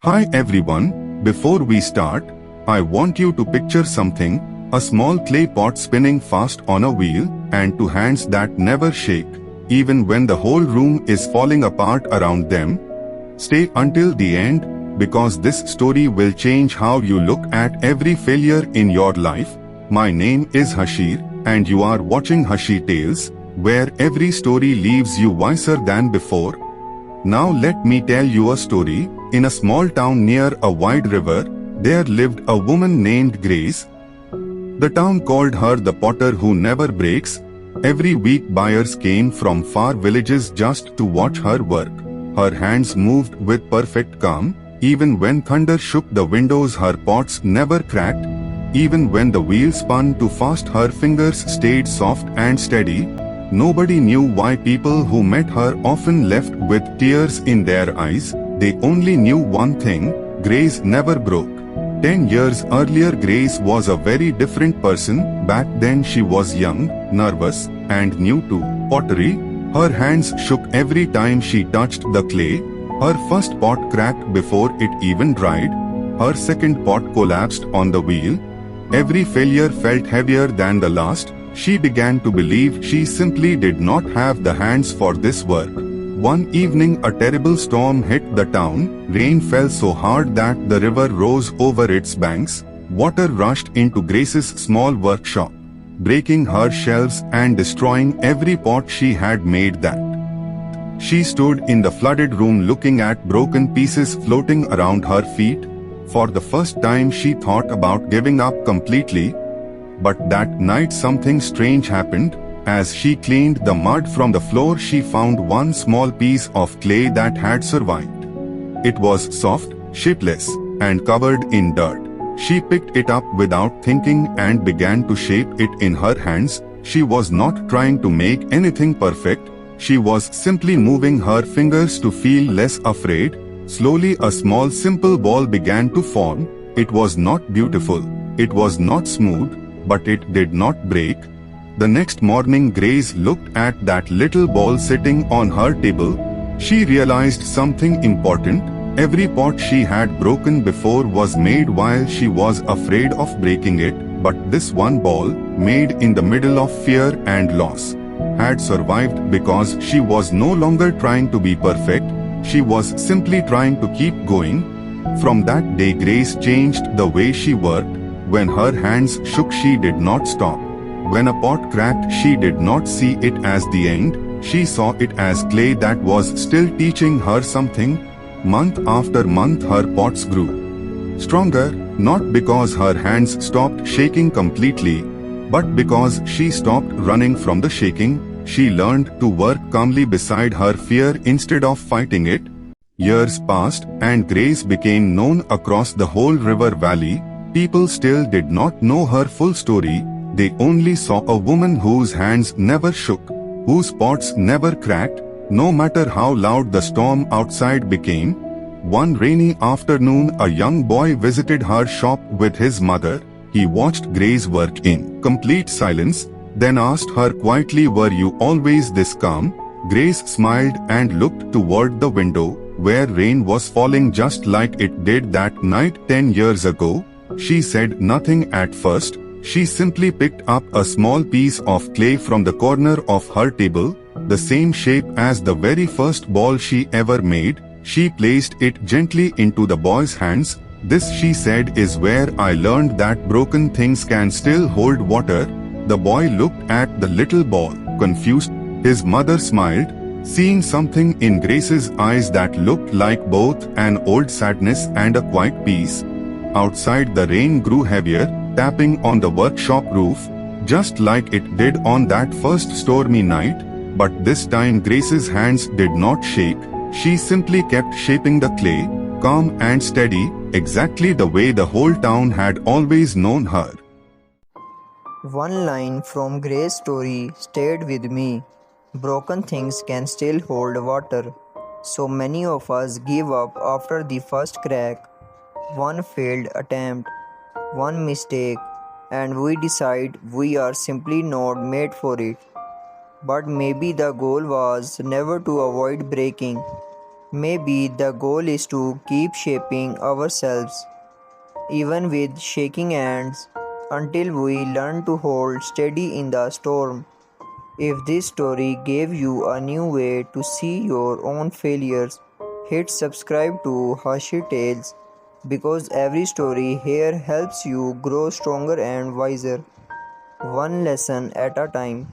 Hi everyone, before we start, I want you to picture something, a small clay pot spinning fast on a wheel, and two hands that never shake, even when the whole room is falling apart around them. Stay until the end, because this story will change how you look at every failure in your life. My name is Hashir, and you are watching Hashir Tales, where every story leaves you wiser than before. Now let me tell you a story. In a small town near a wide river, there lived a woman named Grace. The town called her the potter who never breaks. Every week buyers came from far villages just to watch her work. Her hands moved with perfect calm. Even when thunder shook the windows, her pots never cracked. Even when the wheel spun too fast, her fingers stayed soft and steady. Nobody knew why people who met her often left with tears in their eyes. They only knew one thing: Grace never broke. 10 years earlier, Grace was a very different person. Back then she was young, nervous, and new to pottery. Her hands shook every time she touched the clay. Her first pot cracked before it even dried. Her second pot collapsed on the wheel. Every failure felt heavier than the last. She began to believe she simply did not have the hands for this work. One evening, a terrible storm hit the town. Rain fell so hard that the river rose over its banks. Water rushed into Grace's small workshop, breaking her shelves and destroying every pot she had made that. She stood in the flooded room looking at broken pieces floating around her feet. For the first time, she thought about giving up completely. But that night something strange happened. As she cleaned the mud from the floor, she found one small piece of clay that had survived. It was soft, shapeless, and covered in dirt. She picked it up without thinking and began to shape it in her hands. She was not trying to make anything perfect. She was simply moving her fingers to feel less afraid. Slowly, a small simple ball began to form. It was not beautiful. It was not smooth. But it did not break. The next morning, Grace looked at that little ball sitting on her table. She realized something important. Every pot she had broken before was made while she was afraid of breaking it, but this one ball, made in the middle of fear and loss, had survived because she was no longer trying to be perfect. She was simply trying to keep going. From that day, Grace changed the way she worked. When her hands shook, she did not stop. When a pot cracked, she did not see it as the end. She saw it as clay that was still teaching her something. Month after month, her pots grew stronger, not because her hands stopped shaking completely, but because she stopped running from the shaking. She learned to work calmly beside her fear instead of fighting it. Years passed, and Grace became known across the whole river valley. People still did not know her full story. They only saw a woman whose hands never shook, whose pots never cracked, no matter how loud the storm outside became. One rainy afternoon, a young boy visited her shop with his mother. He watched Grace work in complete silence, then asked her quietly, "Were you always this calm?" Grace smiled and looked toward the window, where rain was falling just like it did that night 10 years ago. She said nothing at first. She simply picked up a small piece of clay from the corner of her table, the same shape as the very first ball she ever made. She placed it gently into the boy's hands. "This," she said, "is where I learned that broken things can still hold water." The boy looked at the little ball, confused. His mother smiled, seeing something in Grace's eyes that looked like both an old sadness and a quiet peace. Outside, the rain grew heavier, tapping on the workshop roof, just like it did on that first stormy night. But this time Grace's hands did not shake. She simply kept shaping the clay, calm and steady, exactly the way the whole town had always known her. One line from Grace's story stayed with me. Broken things can still hold water. So many of us give up after the first crack, one failed attempt, one mistake, and we decide we are simply not made for it. But maybe the goal was never to avoid breaking, Maybe the goal is to keep shaping ourselves, even with shaking hands, until we learn to hold steady in the storm. If this story gave you a new way to see your own failures, hit subscribe to Hashir Tales because every story here helps you grow stronger and wiser, one lesson at a time.